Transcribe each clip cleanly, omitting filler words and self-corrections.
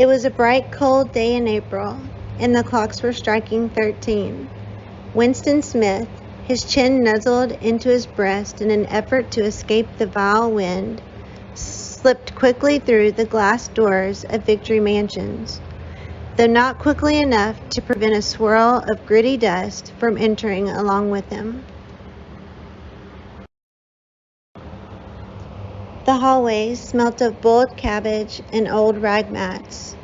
It was a bright, cold day in April, and the clocks were striking 13. Winston Smith, his chin nuzzled into his breast in an effort to escape the vile wind, slipped quickly through the glass doors of Victory Mansions, though not quickly enough to prevent a swirl of gritty dust from entering along with him. The hallway smelt of boiled cabbage and old rag mats.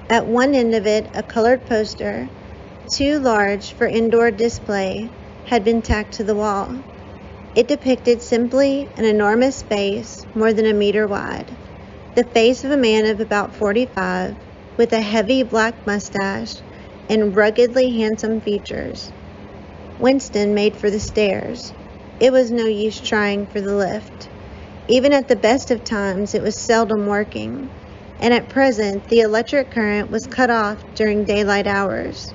At one end of it, a colored poster, too large for indoor display, had been tacked to the wall. It depicted simply an enormous face more than a meter wide, the face of a man of about 45, with a heavy black mustache and ruggedly handsome features. Winston made for the stairs. It was no use trying for the lift. Even at the best of times, it was seldom working, and at present the electric current was cut off during daylight hours.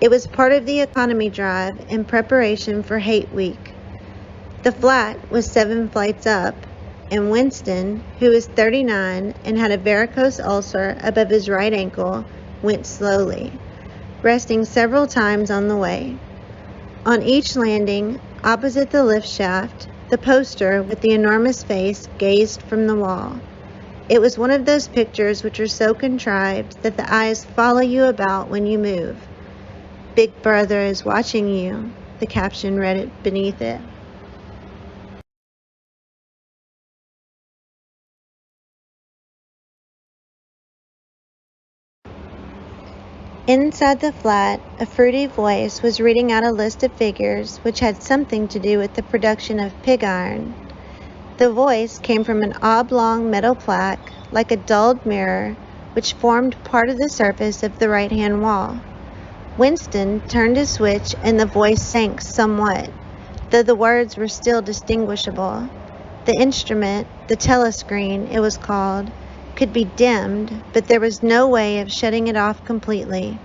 It was part of the economy drive in preparation for Hate Week. The flat was 7 flights up, and Winston, who was 39 and had a varicose ulcer above his right ankle, went slowly, resting several times on the way. On each landing, opposite the lift shaft, the poster with the enormous face gazed from the wall. It was one of those pictures which are so contrived that the eyes follow you about when you move. "Big Brother is watching you," the caption read it beneath it. Inside the flat, a fruity voice was reading out a list of figures which had something to do with the production of pig iron. The voice came from an oblong metal plaque, like a dulled mirror, which formed part of the surface of the right-hand wall. Winston turned a switch and the voice sank somewhat, though the words were still distinguishable. The instrument, the telescreen it was called, could be dimmed, but there was no way of shutting it off completely.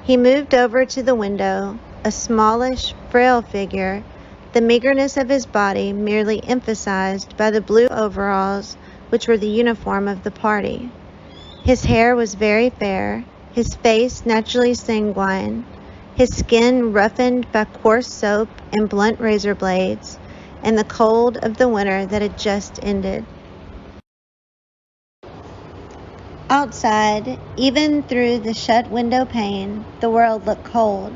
He moved over to the window, a smallish, frail figure, the meagerness of his body merely emphasized by the blue overalls which were the uniform of the party. His hair was very fair, his face naturally sanguine, his skin roughened by coarse soap and blunt razor blades, and the cold of the winter that had just ended. Outside, even through the shut window pane, the world looked cold.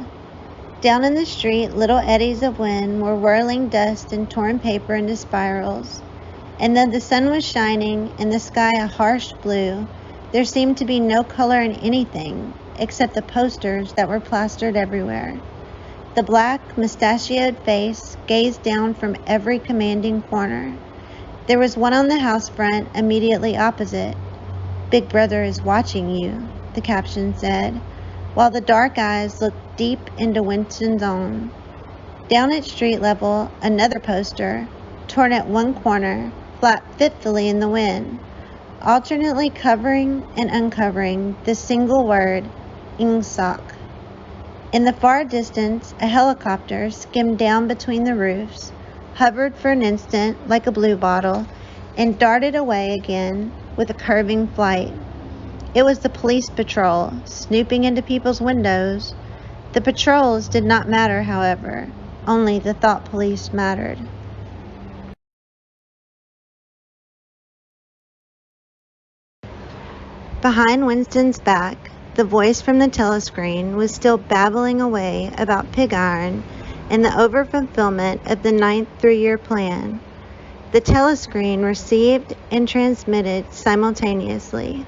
Down in the street, little eddies of wind were whirling dust and torn paper into spirals. And though the sun was shining and the sky a harsh blue, there seemed to be no color in anything except the posters that were plastered everywhere. The black, mustachioed face gazed down from every commanding corner. There was one on the house front immediately opposite. "Big Brother is watching you," the caption said, while the dark eyes looked deep into Winston's own. Down at street level, another poster, torn at one corner, flapped fitfully in the wind, alternately covering and uncovering the single word, Ingsoc. In the far distance, a helicopter skimmed down between the roofs, hovered for an instant like a blue bottle, and darted away again with a curving flight. It was the police patrol, snooping into people's windows. The patrols did not matter, however. Only the thought police mattered. Behind Winston's back, the voice from the telescreen was still babbling away about pig iron and the overfulfillment of the 9th three-year plan. The telescreen received and transmitted simultaneously.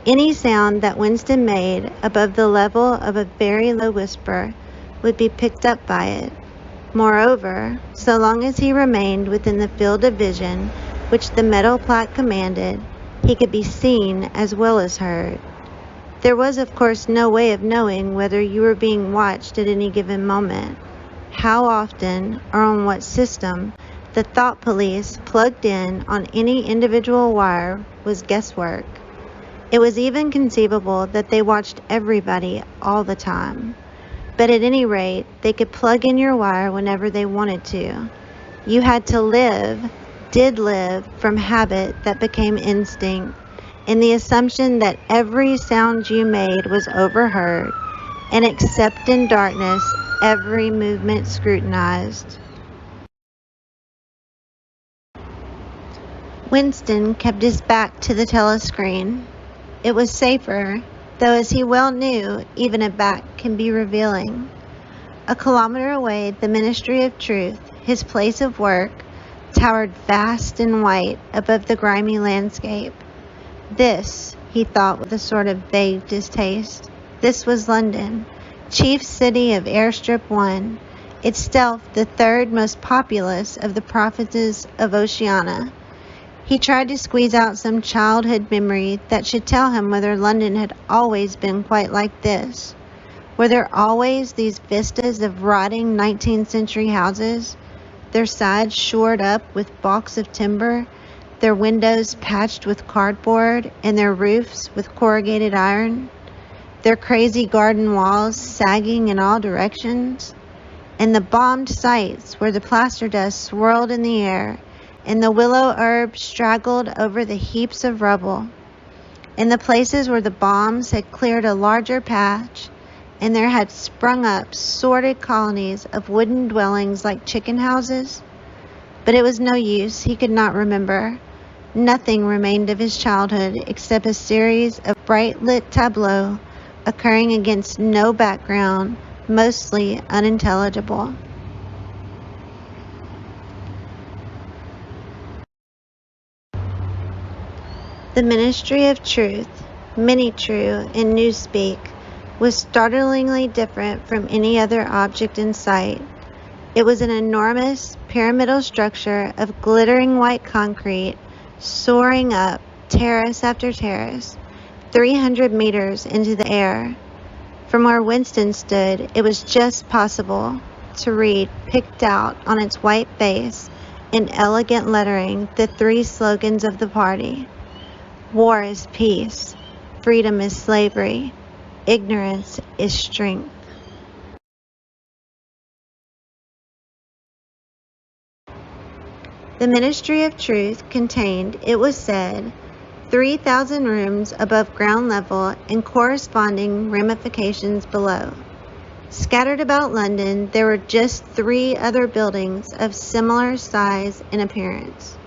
Any sound that Winston made above the level of a very low whisper would be picked up by it. Moreover, so long as he remained within the field of vision which the metal plaque commanded, he could be seen as well as heard. There was, of course, no way of knowing whether you were being watched at any given moment. How often, or on what system, the thought police plugged in on any individual wire was guesswork. It was even conceivable that they watched everybody all the time. But at any rate, they could plug in your wire whenever they wanted to. You had to did live from habit that became instinct, in the assumption that every sound you made was overheard, and except in darkness, every movement scrutinized. Winston kept his back to the telescreen. It was safer, though as he well knew, even a back can be revealing. A kilometer away, the Ministry of Truth, his place of work, towered vast and white above the grimy landscape. This, he thought with a sort of vague distaste, this was London, chief city of Airstrip 1, itself the third most populous of the provinces of Oceania. He tried to squeeze out some childhood memory that should tell him whether London had always been quite like this. Were there always these vistas of rotting 19th century houses, their sides shored up with balks of timber, their windows patched with cardboard, and their roofs with corrugated iron, their crazy garden walls sagging in all directions, and the bombed sites where the plaster dust swirled in the air, and the willow herb straggled over the heaps of rubble, and the places where the bombs had cleared a larger patch, and there had sprung up sordid colonies of wooden dwellings like chicken houses. But it was no use, he could not remember. Nothing remained of his childhood except a series of bright lit tableaux occurring against no background, mostly unintelligible. The Ministry of Truth, Mini-True in Newspeak, was startlingly different from any other object in sight. It was an enormous pyramidal structure of glittering white concrete, soaring up, terrace after terrace, 300 meters into the air. From where Winston stood, it was just possible to read, picked out on its white base, in elegant lettering, the three slogans of the party. War is peace, freedom is slavery, ignorance is strength. The Ministry of Truth contained, it was said, 3,000 rooms above ground level and corresponding ramifications below. Scattered about London, there were just 3 other buildings of similar size and appearance.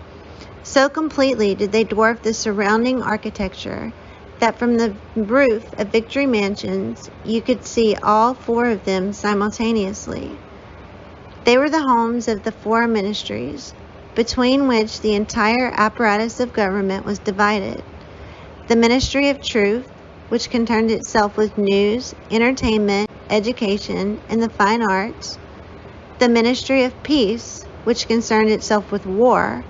So completely did they dwarf the surrounding architecture that from the roof of Victory Mansions, you could see all 4 of them simultaneously. They were the homes of the 4 ministries, between which the entire apparatus of government was divided. The Ministry of Truth, which concerned itself with news, entertainment, education, and the fine arts. The Ministry of Peace, which concerned itself with war.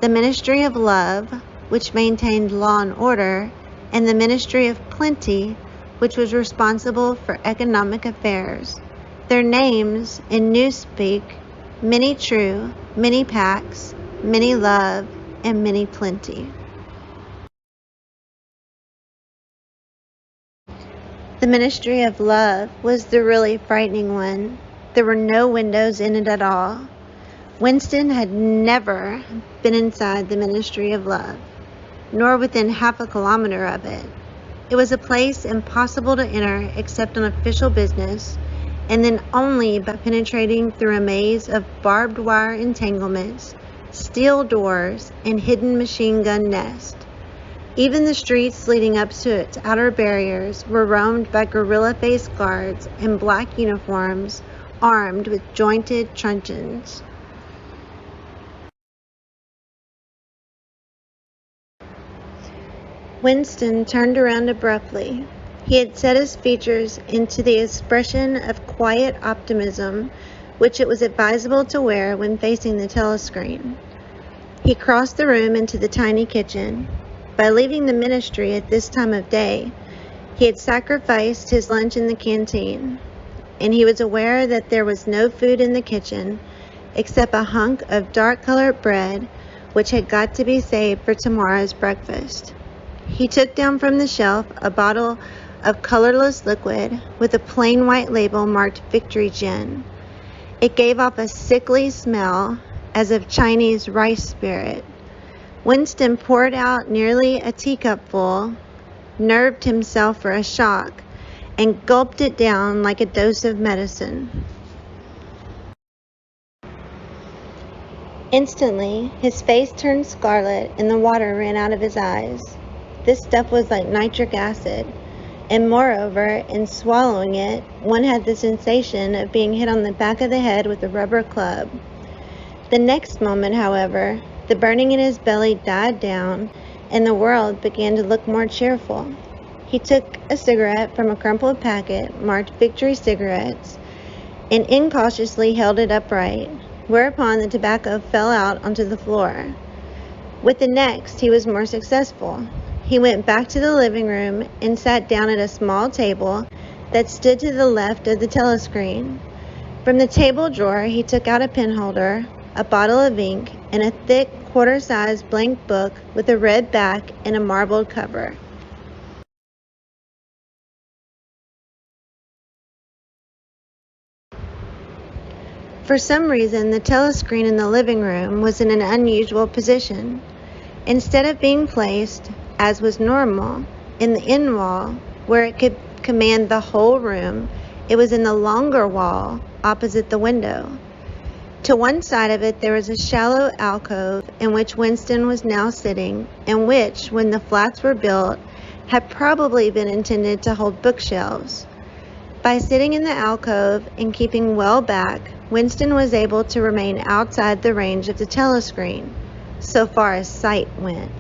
The Ministry of Love, which maintained law and order, and the Ministry of Plenty, which was responsible for economic affairs. Their names, in Newspeak, Mini-True, Mini-Pax, Mini-Love, and Mini-Plenty. The Ministry of Love was the really frightening one. There were no windows in it at all. Winston had never been inside the Ministry of Love, nor within half a kilometer of it. It was a place impossible to enter except on official business, and then only by penetrating through a maze of barbed wire entanglements, steel doors, and hidden machine gun nests. Even the streets leading up to its outer barriers were roamed by gorilla-faced guards in black uniforms, armed with jointed truncheons. Winston turned around abruptly. He had set his features into the expression of quiet optimism which it was advisable to wear when facing the telescreen. He crossed the room into the tiny kitchen. By leaving the ministry at this time of day, he had sacrificed his lunch in the canteen, and he was aware that there was no food in the kitchen except a hunk of dark-colored bread which had got to be saved for tomorrow's breakfast. He took down from the shelf a bottle of colorless liquid with a plain white label marked Victory Gin. It gave off a sickly smell as of Chinese rice spirit. Winston poured out nearly a teacupful, nerved himself for a shock, and gulped it down like a dose of medicine. Instantly, his face turned scarlet and the water ran out of his eyes. This stuff was like nitric acid, and moreover, in swallowing it, one had the sensation of being hit on the back of the head with a rubber club. The next moment, however, the burning in his belly died down, and the world began to look more cheerful. He took a cigarette from a crumpled packet marked Victory Cigarettes and incautiously held it upright, whereupon the tobacco fell out onto the floor. With the next, he was more successful. He went back to the living room and sat down at a small table that stood to the left of the telescreen. From the table drawer, he took out a pen holder, a bottle of ink, and a thick quarter-sized blank book with a red back and a marbled cover. For some reason, the telescreen in the living room was in an unusual position. Instead of being placed, as was normal, in the end wall, where it could command the whole room, it was in the longer wall opposite the window. To one side of it there was a shallow alcove in which Winston was now sitting, and which, when the flats were built, had probably been intended to hold bookshelves. By sitting in the alcove and keeping well back, Winston was able to remain outside the range of the telescreen, so far as sight went.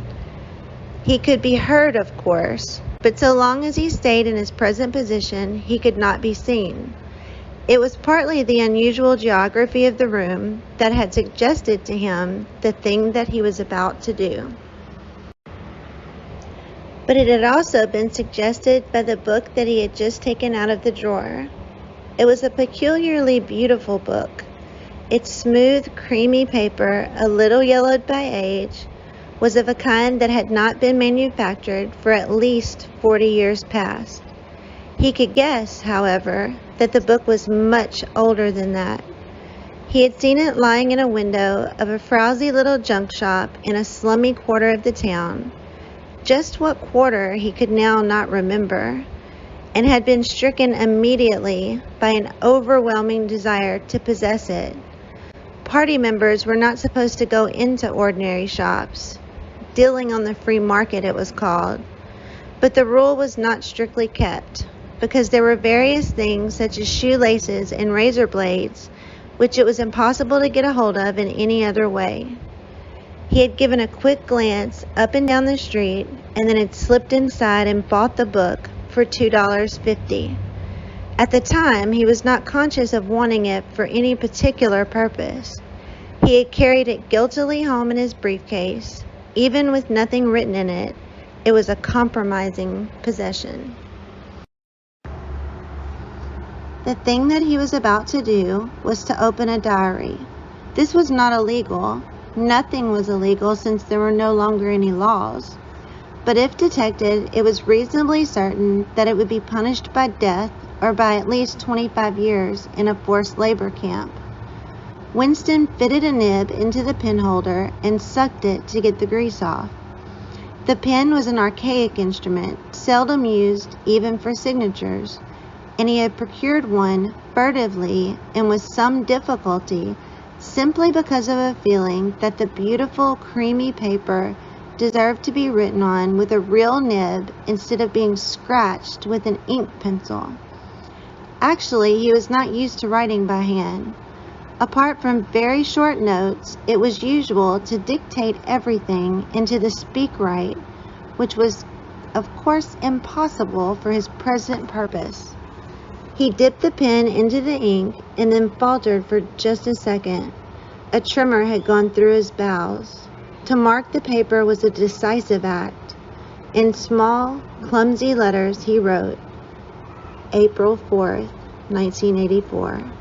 He could be heard, of course, but so long as he stayed in his present position, he could not be seen. It was partly the unusual geography of the room that had suggested to him the thing that he was about to do. But it had also been suggested by the book that he had just taken out of the drawer. It was a peculiarly beautiful book. Its smooth, creamy paper, a little yellowed by age, was of a kind that had not been manufactured for at least 40 years past. He could guess, however, that the book was much older than that. He had seen it lying in a window of a frowsy little junk shop in a slummy quarter of the town. Just what quarter he could now not remember, and had been stricken immediately by an overwhelming desire to possess it. Party members were not supposed to go into ordinary shops. Dealing on the free market, it was called. But the rule was not strictly kept, because there were various things such as shoelaces and razor blades, which it was impossible to get a hold of in any other way. He had given a quick glance up and down the street, and then had slipped inside and bought the book for $2.50. At the time, he was not conscious of wanting it for any particular purpose. He had carried it guiltily home in his briefcase. Even with nothing written in it, it was a compromising possession. The thing that he was about to do was to open a diary. This was not illegal. Nothing was illegal since there were no longer any laws. But if detected, it was reasonably certain that it would be punished by death or by at least 25 years in a forced labor camp. Winston fitted a nib into the pen holder and sucked it to get the grease off. The pen was an archaic instrument, seldom used even for signatures, and he had procured one furtively and with some difficulty, simply because of a feeling that the beautiful creamy paper deserved to be written on with a real nib instead of being scratched with an ink pencil. Actually, he was not used to writing by hand. Apart from very short notes, it was usual to dictate everything into the speak-write, which was, of course, impossible for his present purpose. He dipped the pen into the ink and then faltered for just a second. A tremor had gone through his bowels. To mark the paper was a decisive act. In small, clumsy letters he wrote, April 4th, 1984.